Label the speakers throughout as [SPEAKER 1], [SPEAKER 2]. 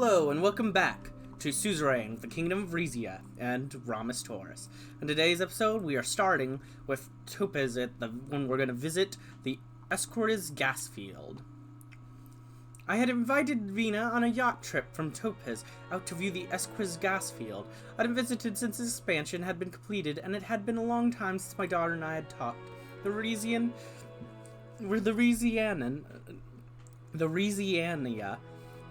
[SPEAKER 1] Hello and welcome back to Suzerain, the Kingdom of Rizia, and Ramus Taurus. In today's episode, we are starting with Topaz when we're going to visit the Escortiz gas field. I had invited Vina on a yacht trip from Topaz out to view the Escortiz gas field. I hadn't visited since its expansion had been completed, and it had been a long time since my daughter and I had talked. The Rizia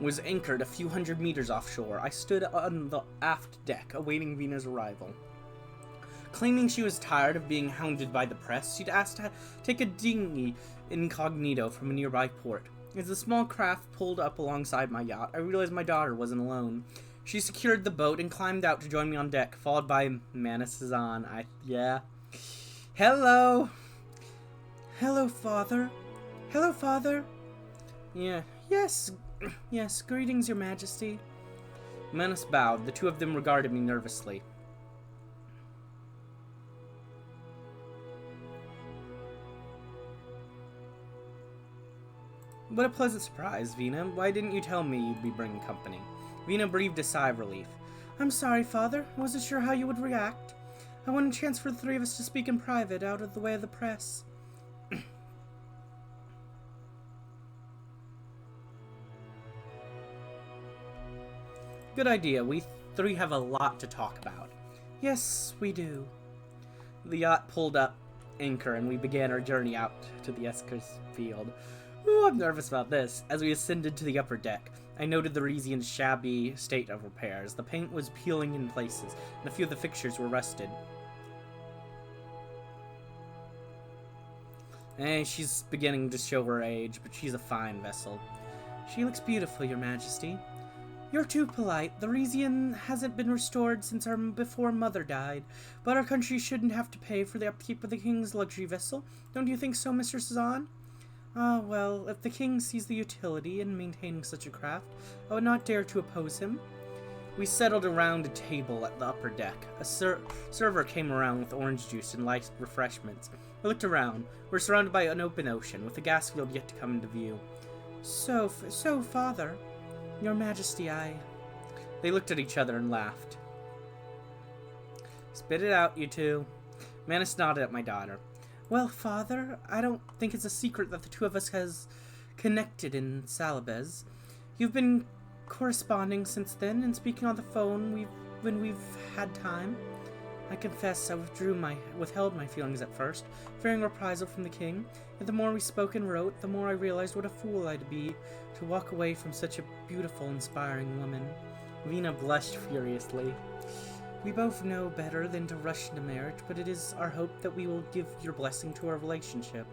[SPEAKER 1] was anchored a few hundred meters offshore. I stood on the aft deck, awaiting Vina's arrival. Claiming she was tired of being hounded by the press, she'd asked to take a dinghy incognito from a nearby port. As the small craft pulled up alongside my yacht, I realized my daughter wasn't alone. She secured the boat and climbed out to join me on deck, followed by Suzerain. Hello! Hello, Father. Hello, Father. Yes, greetings, Your Majesty. Manus bowed. The two of them regarded me nervously. What a pleasant surprise, Vina. Why didn't you tell me you'd be bringing company? Vina breathed a sigh of relief. I'm sorry, Father. I wasn't sure how you would react. I wanted a chance for the three of us to speak in private, out of the way of the press. Good idea. We three have a lot to talk about. Yes, we do. The yacht pulled up anchor and we began our journey out to the Escortiz field. Ooh, I'm nervous about this. As we ascended to the upper deck, I noted the Rizian's shabby state of repairs. The paint was peeling in places, and a few of the fixtures were rusted. She's beginning to show her age, but she's a fine vessel. She looks beautiful, Your Majesty. You're too polite. The Rizian hasn't been restored since before Mother died, but our country shouldn't have to pay for the upkeep of the King's luxury vessel. Don't you think so, Mr. Suzerain? Well, if the King sees the utility in maintaining such a craft, I would not dare to oppose him. We settled around a table at the upper deck. A server came around with orange juice and light refreshments. I looked around. We're surrounded by an open ocean, with the gas field yet to come into view. So, Father... Your Majesty, They looked at each other and laughed. Spit it out, you two. Manus nodded at my daughter. Well, Father, I don't think it's a secret that the two of us has connected in Salabez. You've been corresponding since then and speaking on the phone when we've had time. I confess I withheld my feelings at first, fearing reprisal from the king, and the more we spoke and wrote, the more I realized what a fool I'd be to walk away from such a beautiful, inspiring woman. Vina blushed furiously. We both know better than to rush into marriage, but it is our hope that we will give your blessing to our relationship.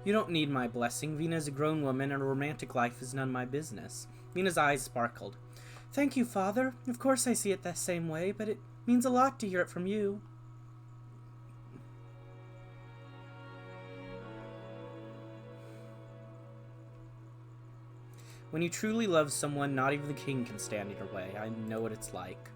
[SPEAKER 1] You don't need my blessing. Vina is a grown woman, and a romantic life is none of my business. Vina's eyes sparkled. Thank you, Father. Of course I see it the same way, but it means a lot to hear it from you. When you truly love someone, not even the king can stand in your way. I know what it's like.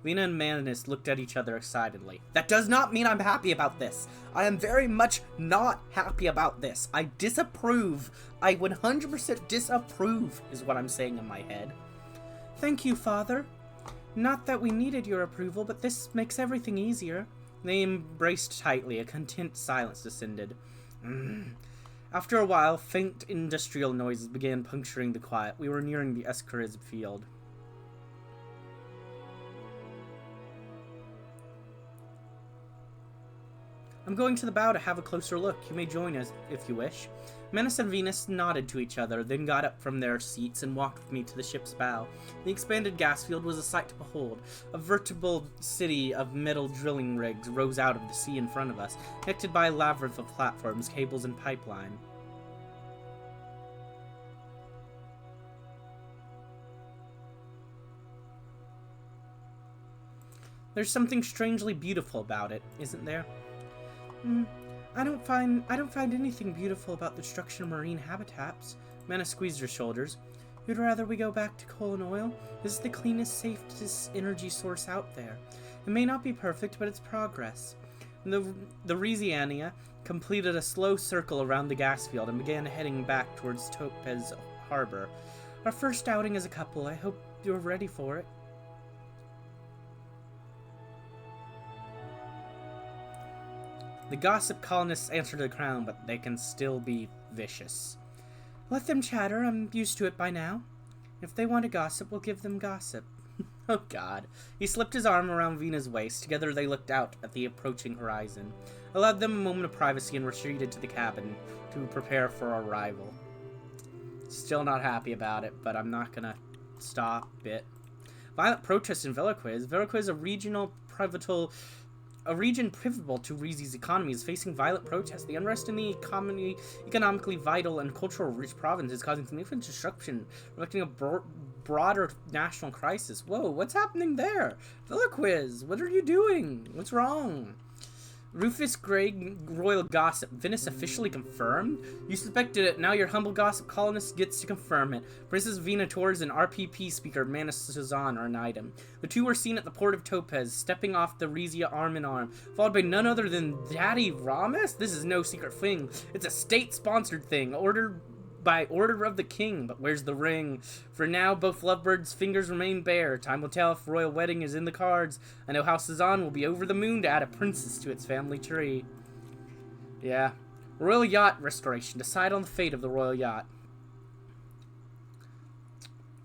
[SPEAKER 1] Vina and Manus looked at each other excitedly. That does not mean I'm happy about this. I am very much not happy about this. I disapprove. I 100% disapprove is what I'm saying in my head. Thank you, Father. Not that we needed your approval, but this makes everything easier. They embraced tightly. A content silence descended. After a while, faint industrial noises began puncturing the quiet. We were nearing the Escortiz field. I'm going to the bow to have a closer look. You may join us if you wish. Manus and Venus nodded to each other, then got up from their seats and walked with me to the ship's bow. The expanded gas field was a sight to behold. A veritable city of metal drilling rigs rose out of the sea in front of us, connected by a labyrinth of platforms, cables, and pipeline. There's something strangely beautiful about it, isn't there? I don't find anything beautiful about the destruction of marine habitats. Manus squeezed her shoulders. You'd rather we go back to coal and oil? This is the cleanest, safest energy source out there. It may not be perfect, but it's progress. The Rizia completed a slow circle around the gas field and began heading back towards Topaz Harbor. Our first outing as a couple. I hope you're ready for it. The gossip colonists answer to the crown, but they can still be vicious. Let them chatter. I'm used to it by now. If they want to gossip, we'll give them gossip. Oh, God. He slipped his arm around Vina's waist. Together they looked out at the approaching horizon, allowed them a moment of privacy, and retreated to the cabin to prepare for arrival. Still not happy about it, but I'm not gonna stop it. Violent protests in Velaquiz. Velaquiz, a region pivotal to Rizi's economy, is facing violent protests. The unrest in the economically vital and cultural rich province is causing significant disruption, reflecting a broader national crisis. Whoa, what's happening there? Velaquiz, what are you doing? What's wrong? Rufus Gray, royal gossip. Venice officially confirmed? You suspected it. Now your humble gossip colonist gets to confirm it. Princess Vina Torres and RPP speaker Manus Suzerain are an item. The two were seen at the port of Topaz, stepping off the Rizia arm in arm, followed by none other than Daddy Ramis? This is no secret thing. It's a state-sponsored thing, ordered by order of the king. But where's the ring? For now, both lovebirds' fingers remain bare. Time will tell if royal wedding is in the cards. I know how Suzerain will be over the moon to add a princess to its family tree. Yeah. Royal yacht restoration. Decide on the fate of the royal yacht.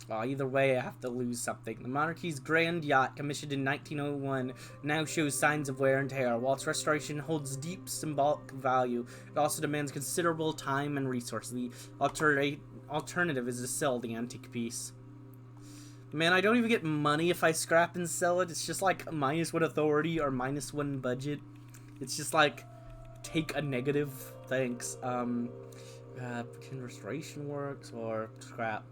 [SPEAKER 1] Well, either way, I have to lose something. The monarchy's grand yacht, commissioned in 1901, now shows signs of wear and tear. While its restoration holds deep symbolic value, it also demands considerable time and resources. The alternative is to sell the antique piece. Man, I don't even get money if I scrap and sell it. It's just like -1 authority or -1 budget. It's just like, take a negative. Thanks. Can restoration works or scrap?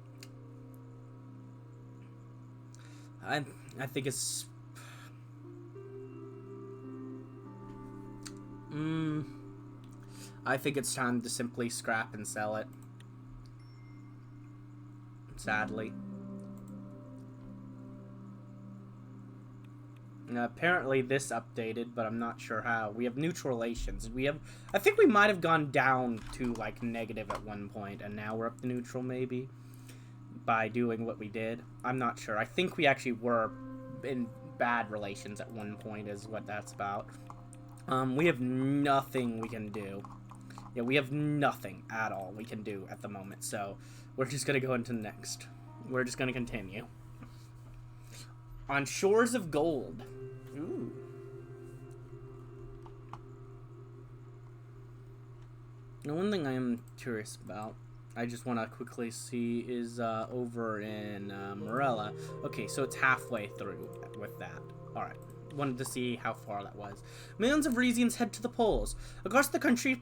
[SPEAKER 1] I think it's... I think it's time to simply scrap and sell it. Sadly. Apparently this updated, but I'm not sure how. We have neutral relations. I think we might have gone down to, like, negative at one point, and now we're up to neutral, maybe, by doing what we did. I'm not sure. I think we actually were in bad relations at one point is what that's about. We have nothing we can do. Yeah, we have nothing at all we can do at the moment, so we're just gonna go into the next. We're just gonna continue. On Shores of Gold. Ooh. Now, one thing I am curious about, I just want to quickly see, is over in Morella. Okay, so it's halfway through with that. Alright, wanted to see how far that was. Millions of Rizians head to the polls. Across the country,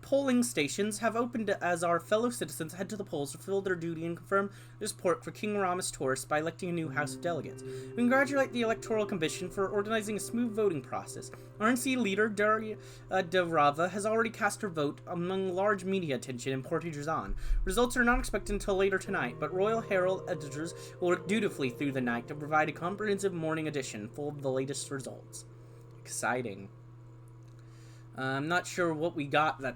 [SPEAKER 1] polling stations have opened as our fellow citizens head to the polls to fulfill their duty and confirm their support for King Ramis Taurus by electing a new House of Delegates. We congratulate the Electoral Commission for organizing a smooth voting process. RNC leader Daria de Rava has already cast her vote among large media attention in Portuguesan. Results are not expected until later tonight, but Royal Herald editors will work dutifully through the night to provide a comprehensive morning edition full of the latest results. Exciting. I'm not sure what we got that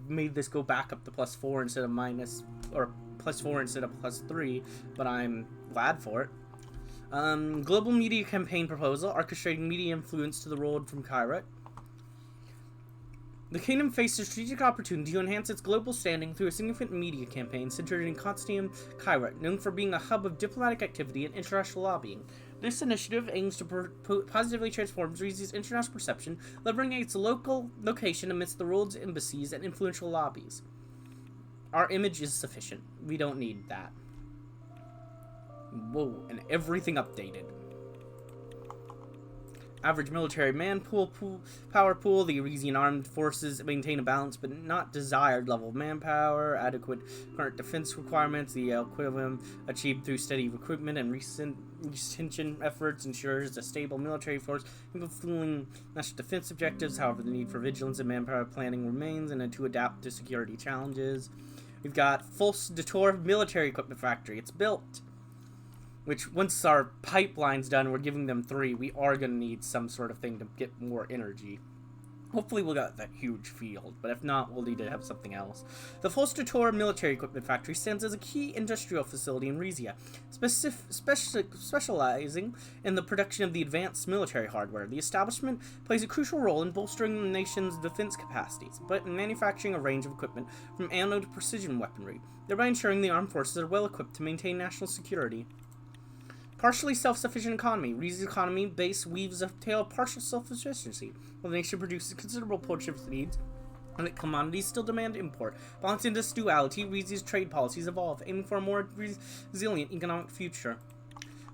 [SPEAKER 1] made this go back up to +4 instead of +4 instead of +3, but I'm glad for it. Global media campaign proposal, orchestrating media influence to the road from Kairat. The kingdom faced a strategic opportunity to enhance its global standing through a significant media campaign centered in Constantium, Kairat, known for being a hub of diplomatic activity and international lobbying. This initiative aims to positively transform Rizia's international perception, leveraging its local location amidst the world's embassies and influential lobbies. Our image is sufficient. We don't need that. Whoa, and everything updated. Average military power pool. The Rizian armed forces maintain a balanced but not desired level of manpower. Adequate current defense requirements. The equivalent achieved through steady recruitment and retention efforts ensures a stable military force fulfilling national defense objectives. However, the need for vigilance and manpower planning remains and to adapt to security challenges. We've got Fulce de Tor military equipment factory. It's built. Which, once our pipeline's done, we're giving them 3. We are going to need some sort of thing to get more energy. Hopefully we'll get that huge field, but if not, we'll need to have something else. The Folstator Military Equipment Factory stands as a key industrial facility in Rizia, specializing in the production of the advanced military hardware. The establishment plays a crucial role in bolstering the nation's defense capacities, but in manufacturing a range of equipment from ammo to precision weaponry, thereby ensuring the armed forces are well equipped to maintain national security. Partially self-sufficient economy. Rizia's economy base weaves a tale of partial self-sufficiency, while the nation produces considerable portion of its needs, and that commodities still demand import. Balancing this duality, Rizia's trade policies evolve, aiming for a more resilient economic future.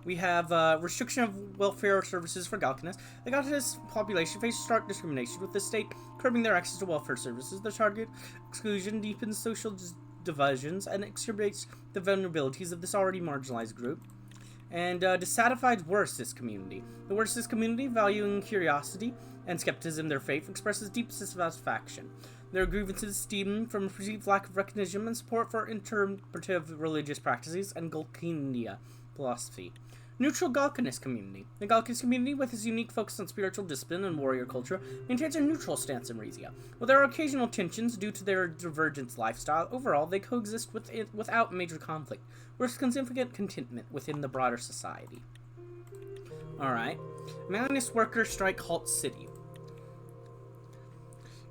[SPEAKER 1] We have restriction of welfare services for Galcanus. The Galcanus population faces stark discrimination, with the state curbing their access to welfare services. The target exclusion deepens social divisions and exacerbates the vulnerabilities of this already marginalized group. And dissatisfied Worcester community. The Worcester community, valuing curiosity and skepticism in their faith, expresses deep dissatisfaction. Their grievances stem from a perceived lack of recognition and support for interpretive religious practices and Galkinia philosophy. Neutral Galcanus community. The Galcanus community, with its unique focus on spiritual discipline and warrior culture, maintains a neutral stance in Rizia. While there are occasional tensions due to their divergent lifestyle, overall they coexist without major conflict, with significant contentment within the broader society. Alright. Malinus workers strike halt city.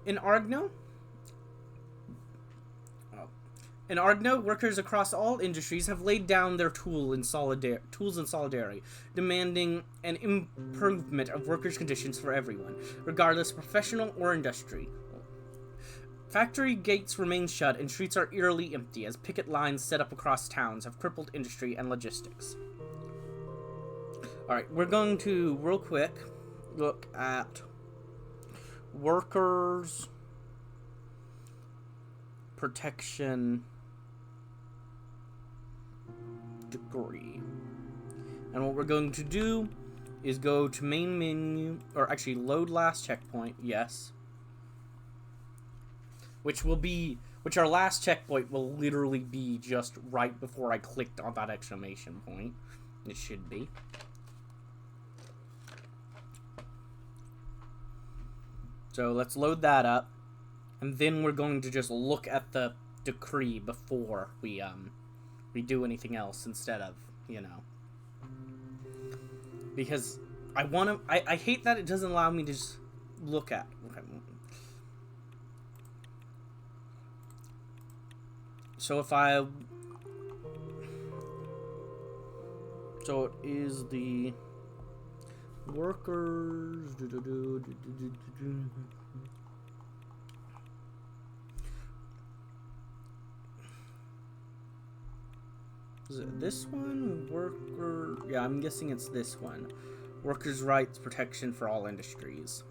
[SPEAKER 1] In Argno, workers across all industries have laid down their tools in solidarity, demanding an improvement of workers' conditions for everyone, regardless professional or industry. Factory gates remain shut and streets are eerily empty as picket lines set up across towns have crippled industry and logistics. Alright, we're going to, real quick, look at workers' protection degree. And what we're going to do is go to main menu, or actually load last checkpoint, yes. Which our last checkpoint will literally be just right before I clicked on that exclamation point. It should be. So let's load that up. And then we're going to just look at the decree before we do anything else instead of, because I hate that it doesn't allow me to just look at. Okay. So it is the workers. Is it this one? Worker... Yeah, I'm guessing it's this one. Workers' rights protection for all industries.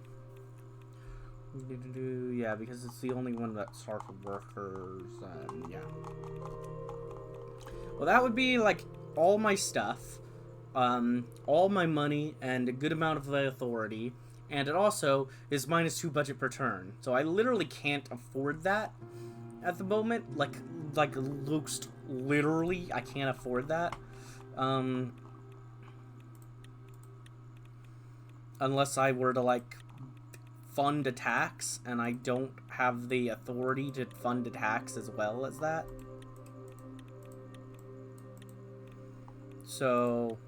[SPEAKER 1] Yeah, because it's the only one that starts with workers, and yeah. Well, that would be, like, all my stuff, all my money, and a good amount of the authority, and it also is -2 budget per turn. So I literally can't afford that at the moment. Like literally, I can't afford that. Unless I were to, like, fund attacks, and I don't have the authority to fund attacks as well as that. So,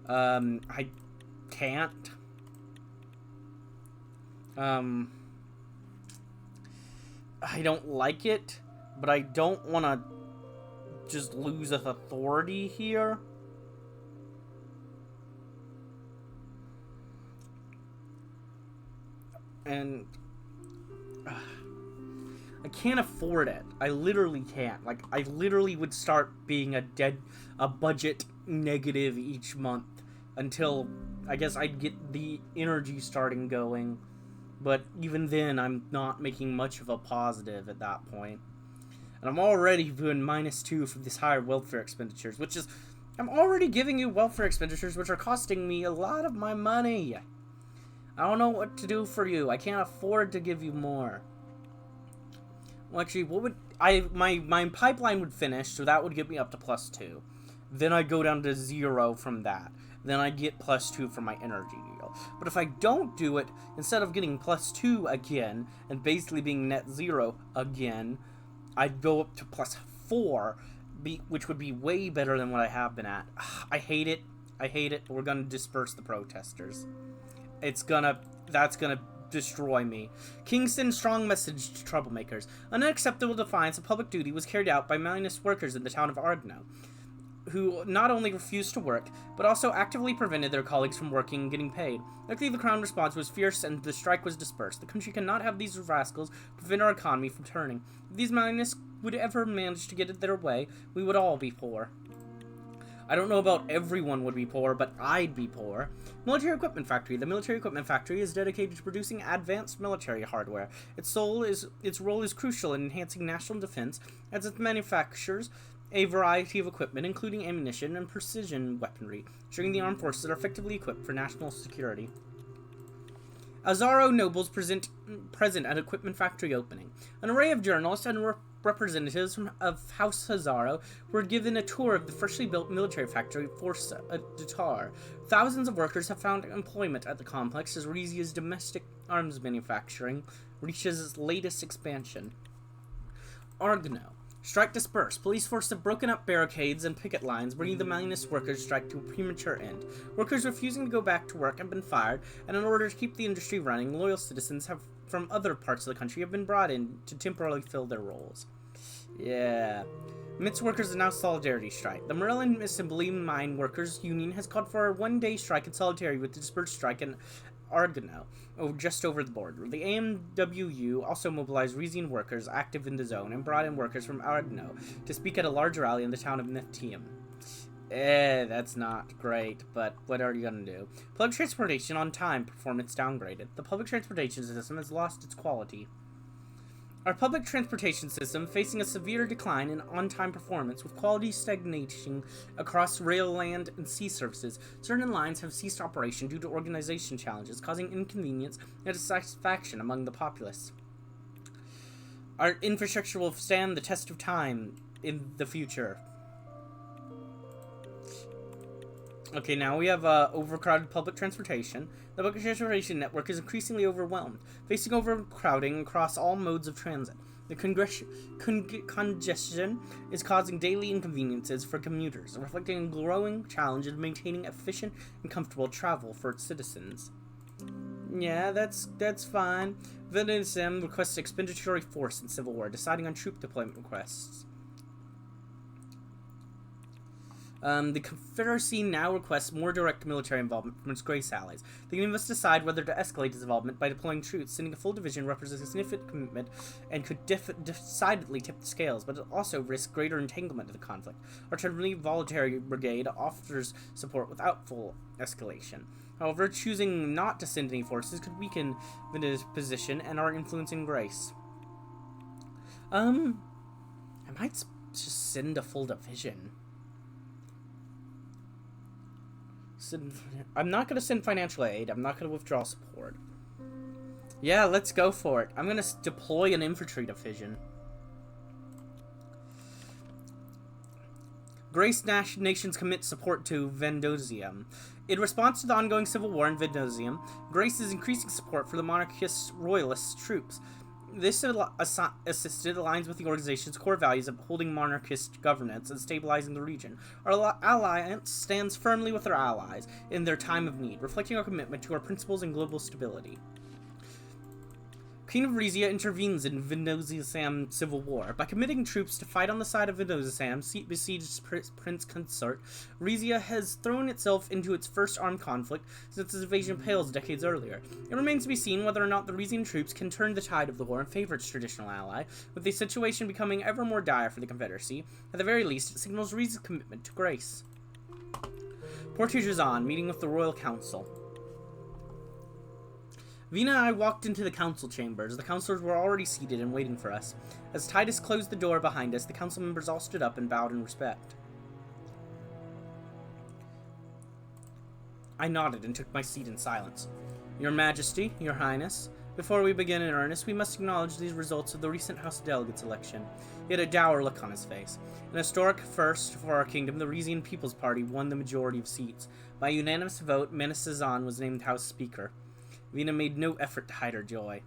[SPEAKER 1] I can't. I don't like it, but I don't want to just lose authority here. And I can't afford it. I literally can't. Like, I literally would start being a budget negative each month until I guess I'd get the energy starting going. But even then, I'm not making much of a positive at that point. And I'm already doing -2 for these higher welfare expenditures, which is, I'm already giving you welfare expenditures which are costing me a lot of my money. I don't know what to do for you. I can't afford to give you more. Well, actually, what would my pipeline would finish, so that would get me up to +2. Then I'd go down to 0 from that. Then I'd get +2 for my energy deal. 0. But if I don't do it, instead of getting +2 again, and basically being net 0 again, I'd go up to +4, which would be way better than what I have been at. I hate it. I hate it. We're gonna disperse the protesters. That's gonna destroy me. Kingston strong message to troublemakers. Unacceptable defiance of public duty was carried out by Malinist workers in the town of Argno, who not only refused to work, but also actively prevented their colleagues from working and getting paid. Luckily, the Crown response was fierce and the strike was dispersed. The country cannot have these rascals prevent our economy from turning. If these Malinists would ever manage to get it their way, we would all be poor. I don't know about everyone would be poor, but I'd be poor. Military Equipment Factory. The Military Equipment Factory is dedicated to producing advanced military hardware. Its role is crucial in enhancing national defense, as it manufactures a variety of equipment, including ammunition and precision weaponry, ensuring the armed forces are effectively equipped for national security. Azaro nobles present at Equipment Factory opening. An array of journalists and representatives of House Hazaro were given a tour of the freshly built military factory for Datar. Thousands of workers have found employment at the complex as Rizia's domestic arms manufacturing reaches its latest expansion. Argno. Strike dispersed. Police forces have broken up barricades and picket lines, bringing the Malinist workers' strike to a premature end. Workers refusing to go back to work have been fired, and in order to keep the industry running, loyal citizens from other parts of the country have been brought in to temporarily fill their roles. Yeah. Mint's workers announce solidarity strike. The Maryland Assembly Mine Workers Union has called for a one-day strike in solidarity with the dispersed strike in Argano, just over the border. The AMWU also mobilized Rizian workers active in the zone and brought in workers from Argano to speak at a large rally in the town of Neftium. That's not great, but what are you gonna do? Public transportation on time performance downgraded. The public transportation system has lost its quality. Our public transportation system facing a severe decline in on-time performance with quality stagnating across rail, land, and sea services. Certain lines have ceased operation due to organization challenges, causing inconvenience and dissatisfaction among the populace. Our infrastructure will stand the test of time in the future. Okay, now we have overcrowded public transportation. The public transportation network is increasingly overwhelmed, facing overcrowding across all modes of transit. The congestion is causing daily inconveniences for commuters, reflecting a growing challenge in maintaining efficient and comfortable travel for its citizens. Yeah, that's fine. Venezuela requests expeditionary force in civil war, deciding on troop deployment requests. The Confederacy now requests more direct military involvement from its Grace allies. The Union must decide whether to escalate its involvement by deploying troops. Sending a full division represents a significant commitment and could decidedly tip the scales, but it also risks greater entanglement of the conflict. Artillery Voluntary Brigade offers support without full escalation. However, choosing not to send any forces could weaken Venezuela's position and our influence in Grace. I might just send a full division. I'm not going to send financial aid. I'm not going to withdraw support. Yeah, let's go for it. I'm going to deploy an infantry division. Grace nations commit support to Vendosium. In response to the ongoing civil war in Vendosium, Grace is increasing support for the monarchist royalist troops. This assisted aligns with the organization's core values of upholding monarchist governance and stabilizing the region. Our alliance stands firmly with our allies in their time of need, reflecting our commitment to our principles and global stability. Queen of Rizia intervenes in Vendosium civil war. By committing troops to fight on the side of Vendosium, besieged prince consort, Rizia has thrown itself into its first armed conflict since its invasion of Pales decades earlier. It remains to be seen whether or not the Rizian troops can turn the tide of the war in favor of its traditional ally, with the situation becoming ever more dire for the Confederacy. At the very least, it signals Rizia's commitment to Grace. Portage-Jazan, meeting with the Royal Council. Vina and I walked into the council chambers. The councilors were already seated and waiting for us. As Titus closed the door behind us, the council members all stood up and bowed in respect. I nodded and took my seat in silence. Your Majesty, Your Highness, Before we begin in earnest, we must acknowledge the results of the recent House of Delegates election. He had a dour look on his face. An historic first for our kingdom, the Rizian People's Party won the majority of seats. By unanimous vote, Suzerain was named House Speaker. Vina made no effort to hide her joy.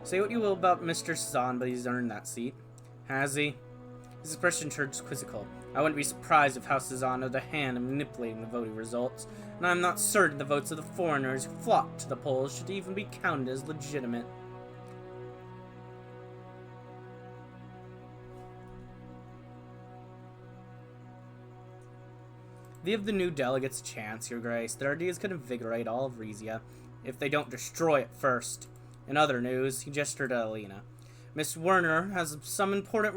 [SPEAKER 1] Say what you will about Mr. Suzerain, but he's earned that seat. Has he? His expression turns quizzical. I wouldn't be surprised if House Suzerain had a hand in manipulating the voting results, and I'm not certain the votes of the foreigners who flocked to the polls should even be counted as legitimate. Give the new delegates a chance, Your Grace. Their ideas could invigorate all of Rizia, if they don't destroy it first. In other news, he gestured at Alina. Miss Werner has some important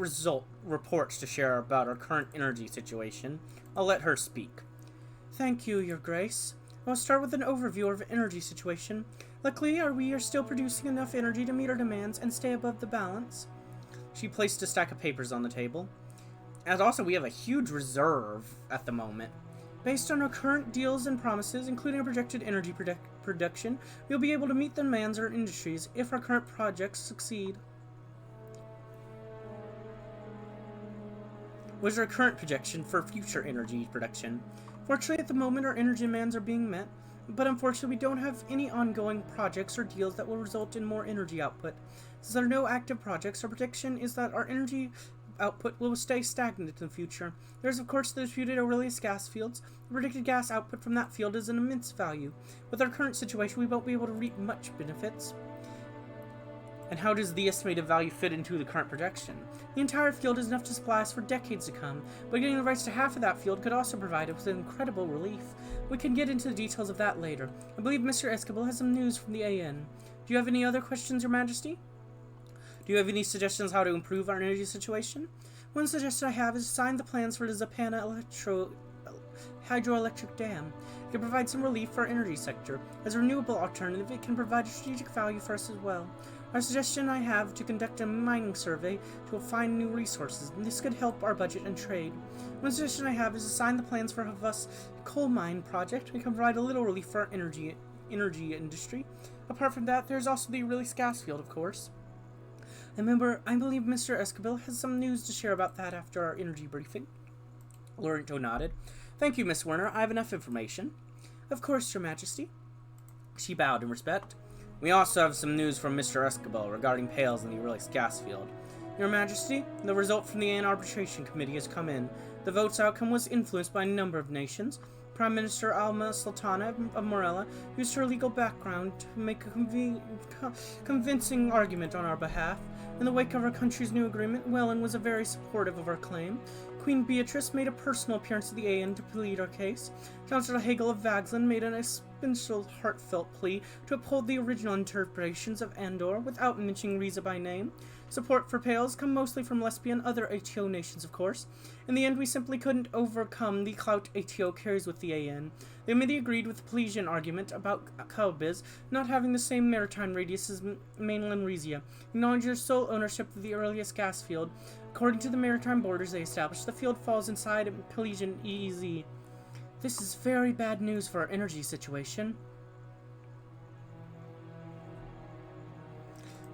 [SPEAKER 1] reports to share about our current energy situation. I'll let her speak. Thank you, Your Grace. I'll start with an overview of our energy situation. Luckily, we are still producing enough energy to meet our demands and stay above the balance. She placed a stack of papers on the table. And also, we have a huge reserve at the moment. Based on our current deals and promises, including our projected energy production, we'll be able to meet the demands of our industries if our current projects succeed. What is our current projection for future energy production? Fortunately, at the moment, our energy demands are being met, but unfortunately, we don't have any ongoing projects or deals that will result in more energy output. Since there are no active projects, our prediction is that our energy output will stay stagnant in the future. There is, of course, the disputed Aurelius gas fields. The predicted gas output from that field is an immense value. With our current situation, we won't be able to reap much benefits. And how does the estimated value fit into the current projection? The entire field is enough to supply us for decades to come, but getting the rights to half of that field could also provide us with incredible relief. We can get into the details of that later. I believe Mr. Escobar has some news from the AN. Do you have any other questions, Your Majesty? Do you have any suggestions how to improve our energy situation? One suggestion I have is to sign the plans for the Zapana hydroelectric dam. It can provide some relief for our energy sector. As a renewable alternative, it can provide a strategic value for us as well. Our suggestion I have to conduct a mining survey to find new resources, and this could help our budget and trade. One suggestion I have is to sign the plans for Havas coal mine project. We can provide a little relief for our energy industry. Apart from that, there's also the Aurelius gas field, of course. I believe Mr. Escobar has some news to share about that after our energy briefing. Laurento nodded. Thank you, Miss Werner. I have enough information. Of course, Your Majesty. She bowed in respect. We also have some news from Mr. Escobar regarding Pales in the Aurelius gas field. Your Majesty, the result from the AN Arbitration Committee has come in. The vote's outcome was influenced by a number of nations. Prime Minister Alma Sultana of Morella used her legal background to make a convincing argument on our behalf. In the wake of our country's new agreement, Wellen was very supportive of our claim. Queen Beatrice made a personal appearance at the AN to plead our case. Councillor Hegel of Vaxland made an especial heartfelt plea to uphold the original interpretations of Andor without mentioning Rizia by name. Support for Pales come mostly from Lesbia and other ATO nations, of course. In the end, we simply couldn't overcome the clout ATO carries with the AN. The committee agreed with the Pelesian argument about Calbiz not having the same maritime radius as mainland Rizia, acknowledging their sole ownership of the Aurelius gas field. According to the maritime borders they established, the field falls inside Pelesian EEZ. This is very bad news for our energy situation.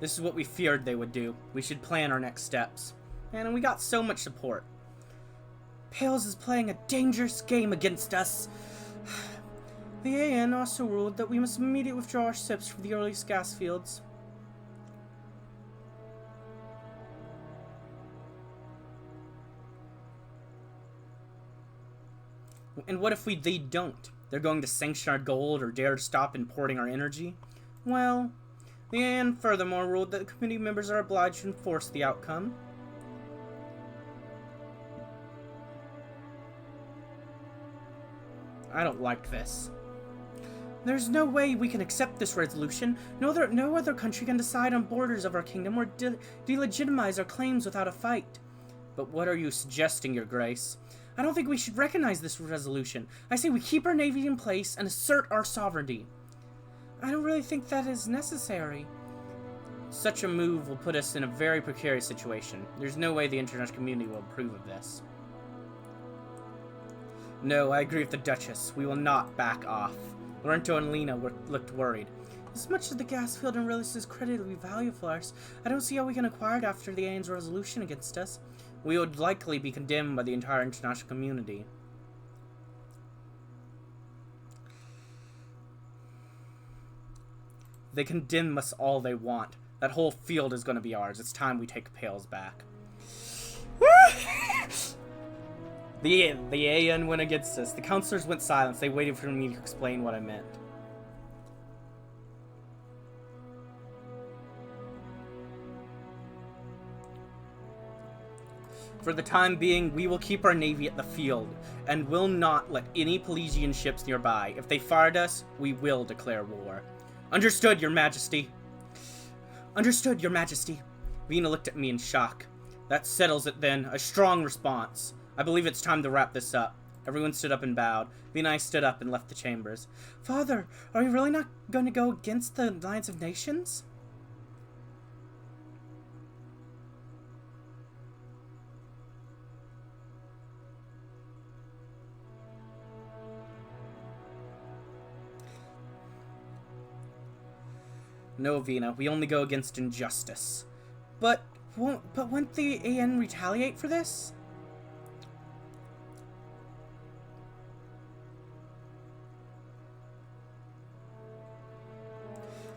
[SPEAKER 1] This is what we feared they would do. We should plan our next steps. And we got so much support. Pales is playing a dangerous game against us. The AN also ruled that we must immediately withdraw our ships from the Aurelius gas fields. And what if they don't? They're going to sanction our gold or dare to stop importing our energy? Well, the AN furthermore ruled that the committee members are obliged to enforce the outcome. I don't like this. There's no way we can accept this resolution. No other country can decide on borders of our kingdom or delegitimize our claims without a fight. But what are you suggesting, Your Grace? I don't think we should recognize this resolution. I say we keep our navy in place and assert our sovereignty. I don't really think that is necessary. Such a move will put us in a very precarious situation. There's no way the international community will approve of this. No, I agree with the Duchess. We will not back off. Lorenzo and Lena looked worried. As much as the gas field in Relis is creditably valuable for us, I don't see how we can acquire it after the AN's resolution against us. We would likely be condemned by the entire international community. They condemn us all they want. That whole field is going to be ours. It's time we take Pales back. The AN went against us. The counselors went silent. They waited for me to explain what I meant. For the time being, we will keep our navy at the field, and will not let any Pelesian ships nearby. If they fired us, we will declare war. Understood, Your Majesty. Understood, Your Majesty. Vina looked at me in shock. That settles it then. A strong response. I believe it's time to wrap this up. Everyone stood up and bowed. Vina and I stood up and left the chambers. Father, are we really not going to go against the Alliance of Nations? No, Vina, we only go against injustice. But won't the AN retaliate for this?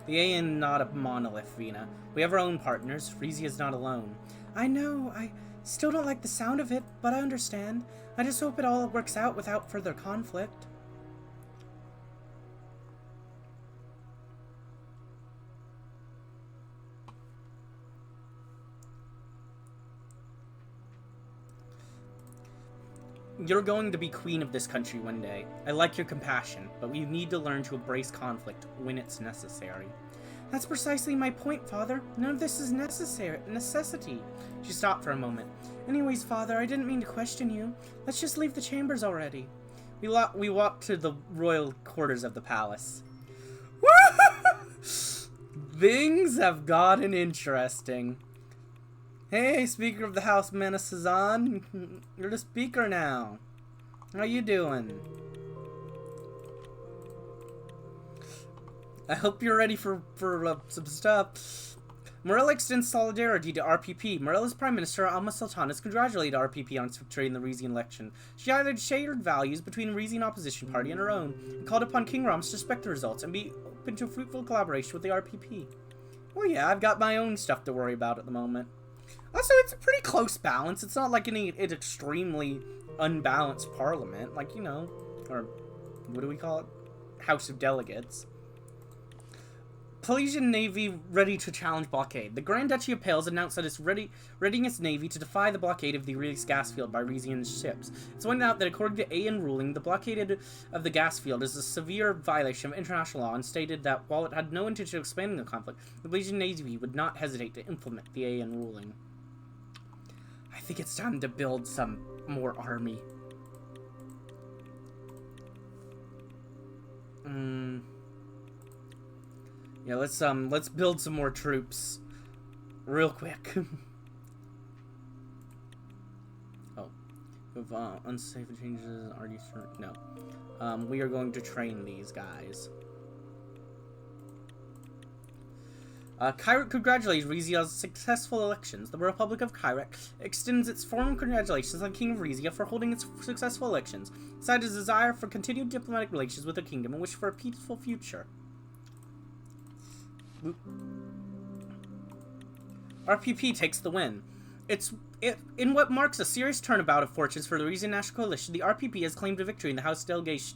[SPEAKER 1] The AN not a monolith, Vina. We have our own partners. Rizia's not alone. I know, I still don't like the sound of it, but I understand. I just hope it all works out without further conflict. You're going to be queen of this country one day. I like your compassion, but we need to learn to embrace conflict when it's necessary. That's precisely my point, Father. None of this is necessity. She stopped for a moment. Anyways, Father, I didn't mean to question you. Let's just leave the chambers already. We walked to the royal quarters of the palace. Things have gotten interesting. Hey, Speaker of the House, Mana Suzerain. You're the Speaker now. How you doing? I hope you're ready for some stuff. Morella extends solidarity to RPP. Morella's Prime Minister, Alma Sultan, has congratulated RPP on its victory in the Rizian election. She highlighted shared values between the Rizian opposition party and her own, and called upon King Rams to respect the results and be open to fruitful collaboration with the RPP. Well, yeah, I've got my own stuff to worry about at the moment. Also, it's a pretty close balance. It's not like an extremely unbalanced parliament. Like, you know, or what do we call it? House of Delegates. Pelesian Navy ready to challenge blockade. The Grand Duchy of Pales announced that it's readying its navy to defy the blockade of the Relis gas field by Rizian ships. It's pointed out that according to AN ruling, the blockade of the gas field is a severe violation of international law, and stated that while it had no intention of expanding the conflict, the Pelesian Navy would not hesitate to implement the AN ruling. I think it's time to build some more army. Yeah, let's build some more troops real quick. Oh, with unsafe changes already no. We are going to train these guys. Kyrat congratulates Rizia's successful elections. The Republic of Kyrat extends its formal congratulations on King of Rizia for holding its successful elections, cited its desire for continued diplomatic relations with the kingdom and wish for a peaceful future. RPP takes the win. In what marks a serious turnabout of fortunes for the Rizian National Coalition, the RPP has claimed a victory in the House Delegates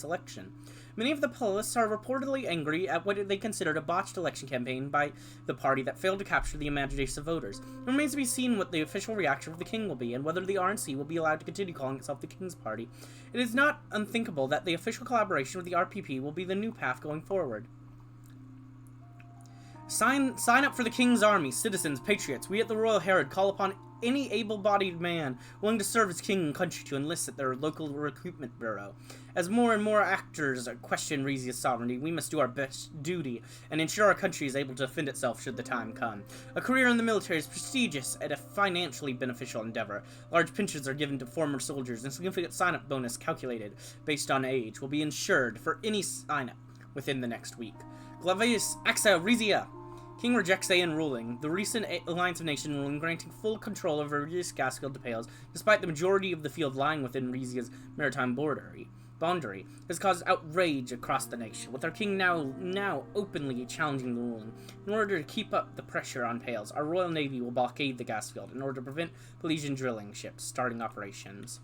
[SPEAKER 1] election. Many of the Polists are reportedly angry at what they considered a botched election campaign by the party that failed to capture the imagination of voters. It remains to be seen what the official reaction of the king will be, and whether the RNC will be allowed to continue calling itself the King's Party. It is not unthinkable that the official collaboration with the RPP will be the new path going forward. Sign up for the King's Army, citizens, patriots. We at the Royal Herald call upon any able-bodied man willing to serve his king and country to enlist at their local recruitment bureau. As more and more actors question Rizia's sovereignty, we must do our best duty and ensure our country is able to defend itself should the time come. A career in the military is prestigious and a financially beneficial endeavor. Large pensions are given to former soldiers, and significant sign-up bonus calculated based on age will be ensured for any sign-up within the next week. Glavius Axa Rizia. King rejects Aeon ruling. The recent Alliance of Nations ruling granting full control over Rizia's Gasfield to Pales, despite the majority of the field lying within Rizia's maritime boundary, has caused outrage across the nation, with our king now openly challenging the ruling. In order to keep up the pressure on Pales, our Royal Navy will blockade the Gasfield in order to prevent Pelesian drilling ships starting operations.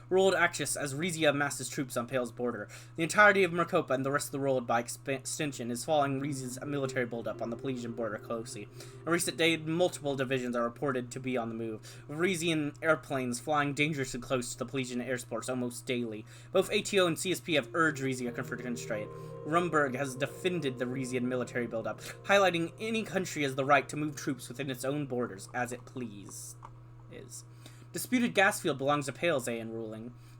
[SPEAKER 1] Ruled Actius as Rizia amasses troops on Pale's border. The entirety of Mercopa and the rest of the world, by extension, is following Rizia's military buildup on the Pelesian border closely. In recent days, multiple divisions are reported to be on the move, with Rizian airplanes flying dangerously close to the Pelesian airports almost daily. Both ATO and CSP have urged Rizia to concentrate. Rumburg has defended the Rizian military buildup, highlighting any country has the right to move troops within its own borders as it pleases. Disputed Gasfield belongs to Pale's Aeon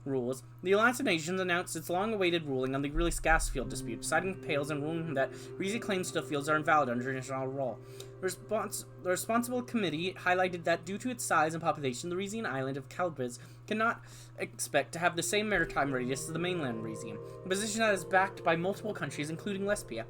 [SPEAKER 1] rules. The Alliance of Nations announced its long-awaited ruling on the Release Gasfield dispute, citing Pales and ruling that Rizia claims to the fields are invalid under international law. The responsible committee highlighted that due to its size and population, the Rizian island of Calbris cannot expect to have the same maritime radius as the mainland Rizian, a position that is backed by multiple countries, including Lesbia.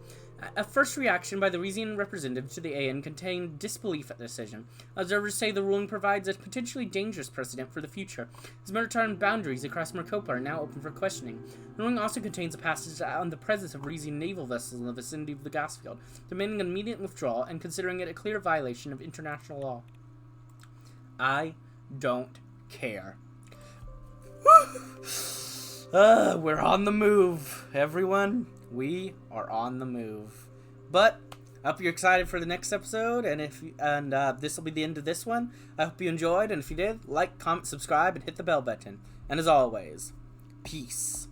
[SPEAKER 1] A first reaction by the Rizian representative to the Aeon contained disbelief at the decision. Observers say the ruling provides a potentially dangerous precedent for the future, as maritime boundaries across Mercopa are now open for questioning. The ruling also contains a passage on the presence of Rizian naval vessels in the vicinity of the Gasfield, demanding an immediate withdrawal and considering it a clear violation of international law. I don't care. We're on the move, everyone. We are on the move. But I hope you're excited for the next episode, and this will be the end of this one. I hope you enjoyed, and if you did, like, comment, subscribe, and hit the bell button. And as always, peace.